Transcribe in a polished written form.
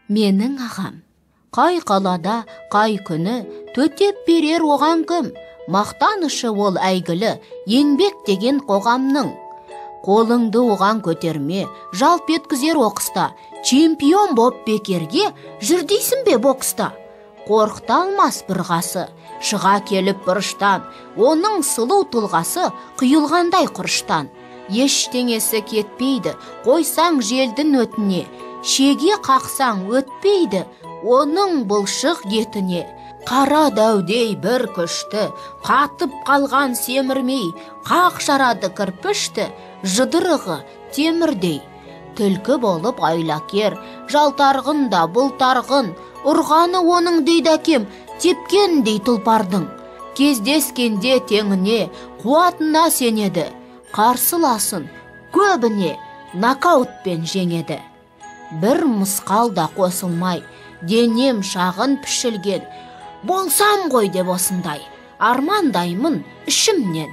Менің ағам. Қай қалада, қай күні төтеп берер оған кім? Мақтанышы ол әйгілі, еңбек деген қоғамның. Қолыңды оған көтерме, жалп еткізер оқыста, чемпион боп бекерге жүрдейсің бе бокста? Қорқыталмас бір ғасы, шыға келіп бұрыштан, оның сұлу тұлғасы құйылғандай құрыштан. Ештеңесі кетпейді, қойсаң желдің өтіне, шеге қақсаң өтпейді, оның бұлшық етіне. Қара дәудей бір күшті, қатып қалған семірмей, қақ жарады кірпішті, жыдырығы темірдей. Түлкі болып айлакер, жалтарғын да бұлтарғын, ұрғаны оның дейді әкем, тепкендей тұлпардың. Кездескенде теңіне, қуатына сенеді, қарсыласын көбіне нокаутпен жеңеді. Бір мысқал да қосылмай, денем шағын пішілген, болсам ғой деп осындай, армандаймын ішімнен.